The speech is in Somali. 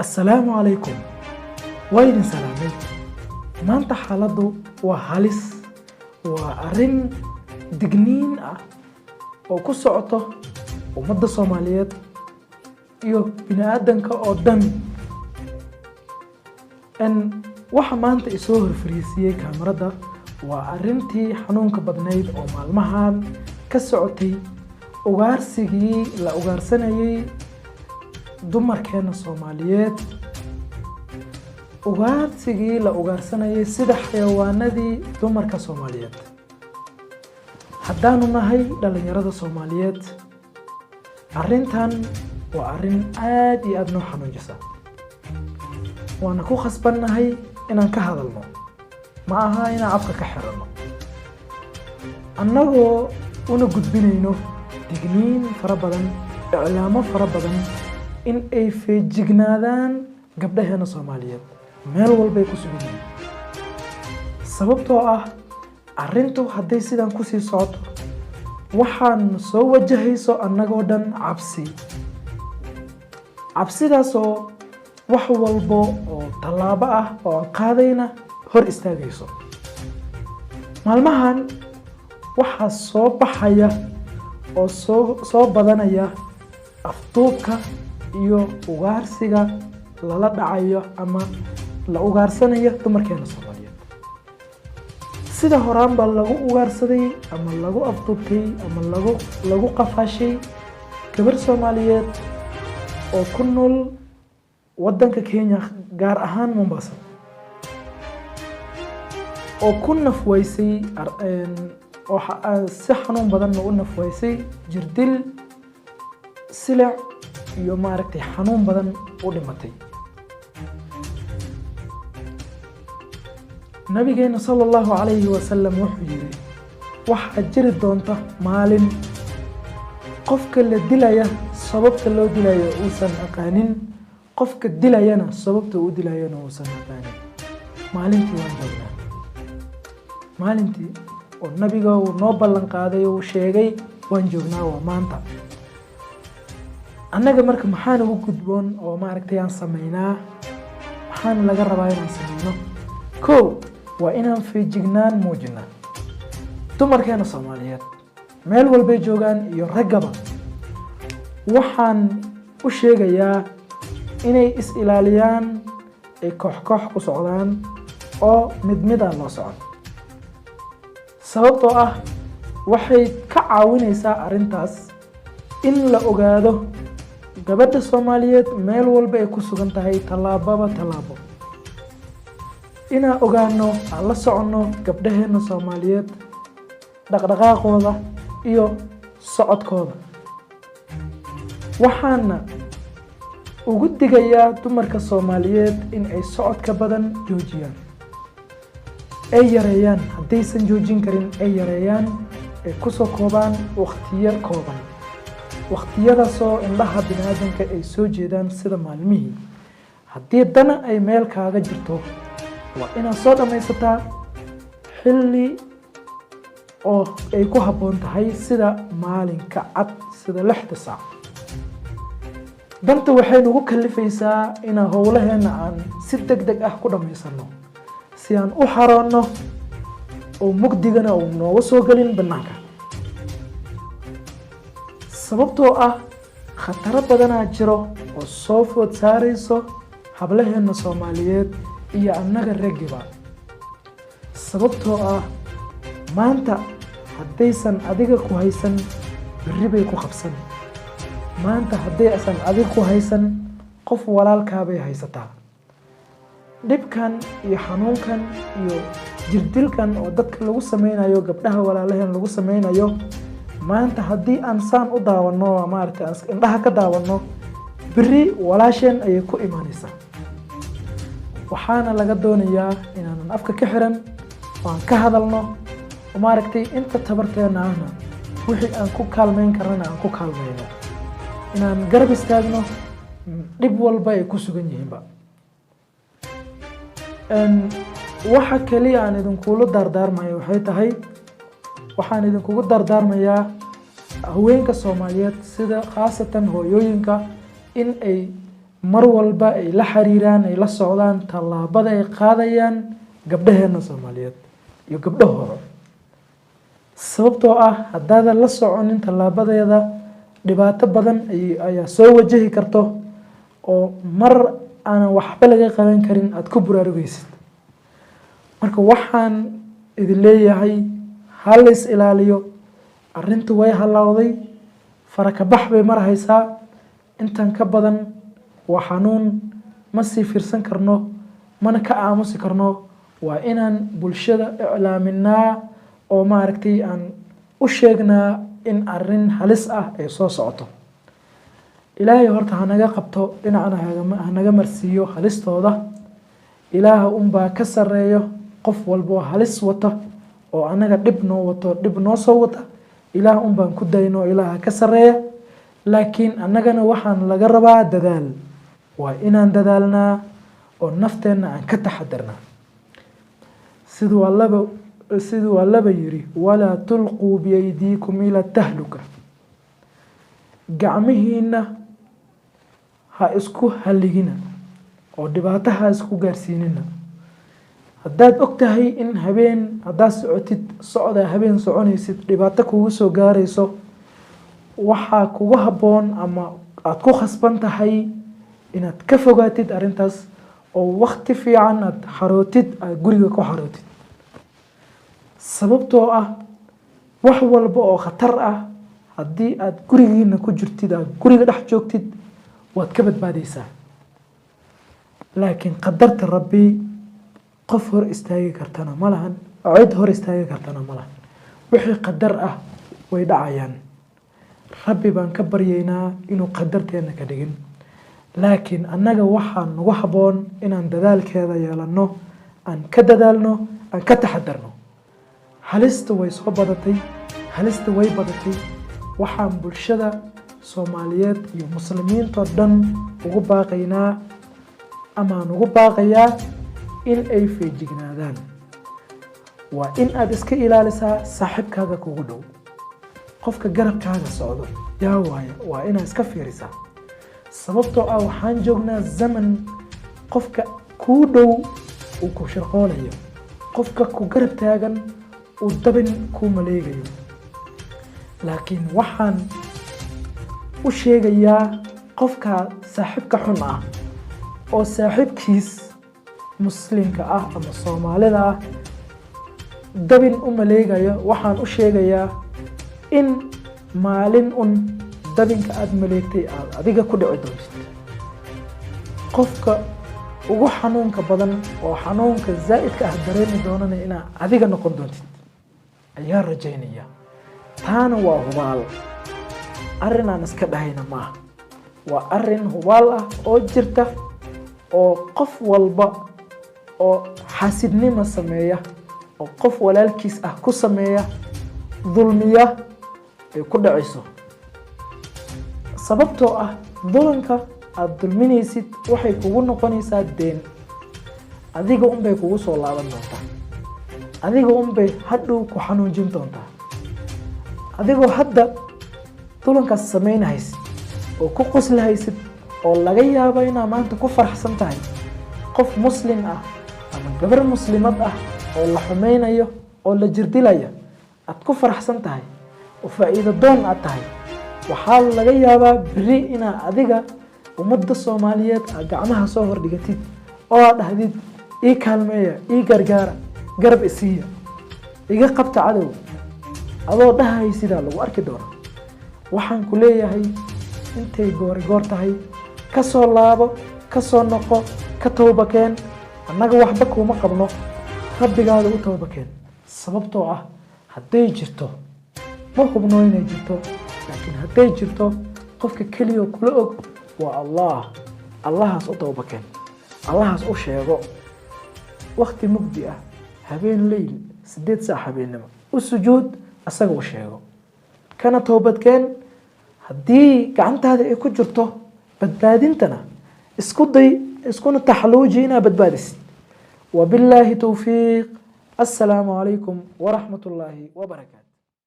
السلام عليكم وين سلامي maanta xaaladu waa halis waa arin digniin ah oo ku socoto ummadda Soomaaliyeed iyo bini'aadanka oo dhan waxa maanta isoo horfariisiyay kaamirada waa arintii xanuunka badnayd oo maalmahan ka socotay ugaarsigii la ugaarsanayay dumarkeena Soomaaliyeed ugaarsigii la ugaarsanayay sida xayawaanadii dumarka Soomaaliyeed haddaanu nahay dhalinyarada Soomaaliyeed arrintan waa arrin aad iyo aad noo xanuunjisa waana ku khasbannahay inaan ka hadalno ma aha inaan afka ka xirano annagoo una gudbinayno digniin fara badan iclaamo fara badan in ay feejignaadaan gabdhaheena Soomaaliyeed meel walba ay ku sugan yihiin sababtoo ah arrintu hadday sidan ku sii socoto waxaan soo wajahayso annagoo dhan cabsidaasoo wax walbo oo tallaabo ah oo aan qaadayna hor istaagayso maalmahan waxaa soo baxaya oo soo badanaya afduubka iyo ugaarsiga lala dhacayo ama la ugaarsanayo dumarkeena Soomaaliyeed sida horaan baa lagu ugaarsaday ama lagu afduubtay ama lagu qafashay gabar Soomaaliyeed oo ku nool waddanka Kenya gaar ahaan Mombasa oo ku nafwaysay oo si xanuun badan u nafwaysay jirdil silic iyo maaragtay xanuun badan u dhimatay nabigeena sallallahu alayhi wa sallam wuxuu yiri waxa jiri doonta maalin qofka la dilaya sababta loo dilayo uusan aqaanin qofka dilayana sababta uu dilayana uusan aqaanin maalintii waan joognaa maalintii oo nabiga uu noo ballan qaaday uu sheegay waan joognaa waa maanta annaga marka maxaan ugu gudboon oo maaragtay aan sameynaa maxaan laga rabaa inaan sameyno koow waa inaan feejignaan muujinaa dumarkeena Soomaaliyeed meel walbay joogaan iyo raggaba waxaan u sheegayaa inay is ilaaliyaan ay koox ku socdaan oo mid aan loo socon sababtoo ah waxay ka caawinaysaa arrintaas in la ogaado gabadha Soomaaliyeed meel walba ay ku sugan tahay tallaabo inaan ogaano aan la socono gabdhaheena Soomaaliyeed dhaqdhaqaaqooda iyo socodkooda waxaana ugu digayaa dumarka Soomaaliyeed in ay socodka badan joojiyaan ay yareeyaan haddaysan joojin karin ay yareeyaan ay ku soo koobaan waqtiyo kooban waqtiyadaasoo indhaha bini'aadanka ay soo jeedaan sida maalmihii haddii dana ay meel kaaga jirto waa inaad soo dhammaysataa xilli oo ay ku habboon tahay sida maalinka cad sida 6 saac danta waxay nagu kalifaysaa inaan howlaheena aan si degdeg ah ku dhammaysano si aan u xaroonno oo mugdigana uu nooga soo galin bannaanka sababtoo ah khataro badanaa jiro oo soo food saarayso hablaheena Soomaaliyeed iyo annaga raggiba sababtoo ah maanta haddaysan adiga ku haysan berri bay ku qabsan maanta haddaysan adiga ku haysan qof walaalkaa bay haysataa dhibkan iyo xanuunkan iyo jirdilkan oo dadka lagu sameynayo gabdhaha walaalaheen lagu sameynayo maanta haddii aan saan u daawano maaragtay indhaha ka daawano berri walaasheen ayay ku imaanaysaa waxaana laga doonayaa inaanan afka ka xiran oo aan ka hadalno oo maaragtay inta tabarteena ahna wixii aan ku kaalmeyn karana aan ku kaalmeyno inaan garab istaagno dhib walba ay ku sugan yihiinba waxa kaliya aan idinkula dardaarmayo waxay tahay waxaan idinkugu dardaarmayaa haweenka Soomaaliyeed sida khaasatan hooyooyinka in ay mar walba ay la xiriiraan ay la socdaan tallaabada ay qaadayaan gabdhaheena Soomaaliyeed iyo gabdhahooda. Sababtoo ah haddaadan la soconin tallaabadeeda dhibaato badan ayaa soo wajahi karto oo mar aanan waxba laga qaban karin aad ku buraarugaysid. Marka waxaan idin leeyahay hal is ilaaliyo, arrintu way halawday, farakabax bay marhaysaa, intan ka badan waa xanuun, ma sii fiirsan karno, mana ka aamusi karno. Waa inaan bulshada iclaaminaa oo maaragtay aan u sheegnaa in arrin halis ah ay soo socoto. Ilaahay horta hanaga qabto, dhinacna hanaga marsiiyo halistooda. Ilaaha unbaa ka sareeyo qof walbo halis wata oo anaga dhib noo wato, dhib noo soo wata. Ilaah unbaan ku dayno, ilaaha ka sareeya. laakiin annagana waxaan laga rabaa dadaal. waa inaan dadaalnaa oo nafteena aan ka taxadarnaa. siduu allaba yiri walaa tulquu biyaydiikum ila tahluka. gacmihiina ha isku haligina oo dhibaato ha isku gaarsiinina. haddaad ogtahay in haddaad socda habeen soconaysid dhibaato kugu soo gaarayso, waxaa kugu habboon ama aad ku khasban tahay inaad ka fogaatid arrintaas oo waqti fiican aad guriga ku xarootid. sababtoo ah wax walba oo khatar ah haddii aad gurigiina ku jirtid, aad guriga dhex joogtid, waad ka badbaadaysaa. laakiin qadarta rabbi qof hor istaagi kartana ma lahan, cid hor istaagi kartana ma lahan. wixii qadar ah way dhacayaan. rabbi baan ka baryaynaa inuu qadarteena ka dhigin. laakiin annaga waxaa nagu habboon inaan dadaalkeeda yeelano, aan ka dadaalno, aan ka taxadarno. halista way soo badatay, halista way badatay. waxaan bulshada Soomaaliyeed iyo muslimiinta dhan ugu baaqaynaa ama ugu baaqayaa in ay feejignaadaan. waa in aad iska ilaalisaa saaxiibkaaga kugu dhow, qofka garabkaaga socdo yaa waaya, waa inaad iska fiirisaa. sababtoo ah waxaan joognaa zaman qofka kuu dhow uu ku shirqoolayo, qofka ku garab taagan uu dabin kuu maleegayo. laakiin waxaan u sheegayaa qofka saaxiibka xun ah oo saaxiibkiis muslimka ah ama Soomaalida ah dabin u maleegayo, waxaan u sheegayaa in maalin dabinka aad maleegtay aad adiga ku dhici doontid. qofka ugu xanuunka badan oo xanuunka zaa'idka ah dareemi doonana inaad adiga noqon doontid ayaa rajaynaya. taana waa hubaal, arrin aan iska dhahayna maaha. waa arrin hubaal ah oo jirta oo qof walba oo xaasidnimo sameeya oo qof walaalkiis ah ku sameeya dulmiya ay ku dhacayso. sababtoo ah dulanka aad dulminaysid waxay kugu noqonaysaa deen. adiga unbay kugu soo laaban doontaa, adiga unbay hadhow ku xanuunjin doontaa. adigoo hadda dulankaas samaynahaysid oo ku qoslahaysid oo laga yaabo inaad maanta ku faraxsan tahay, qof muslim ah ama gabar muslimad ah oo la xumaynayo oo la jirdilaya aad ku faraxsan tahay oo faa'iido doon aad tahay, waxaa laga yaabaa beri inaad adiga ummadda Soomaaliyeed aad gacmaha soo hordhigatid oo aad dhahdid ii kaalmeeya, ii gargaara, garab isiiya, iga qabta cadow. adoo dhahay sidaa lagu arki doona. waxaan ku leeyahay intay goor tahay ka soo laabo, ka soo noqo, ka toobakeen. annaga waxba kuma qabno, rabbigaada u toobakeen. sababtoo ah hadday jirto, ma hubno inay jirto, laakiin hadday jirto qofka keliya kula og waa Allah. allahaas u toobakeen, allahaas u sheego. waqti mugdi ah, habeen leyl 8 saac habeenimo u sujuud, asaga u sheego, kana toobadkeen. haddii gacantaada ay ku jirto badbaadintana isku day, iskuna taxaluuji inaad badbaadisid. وبالله توفيق. السلام عليكم ورحمة الله وبركاته.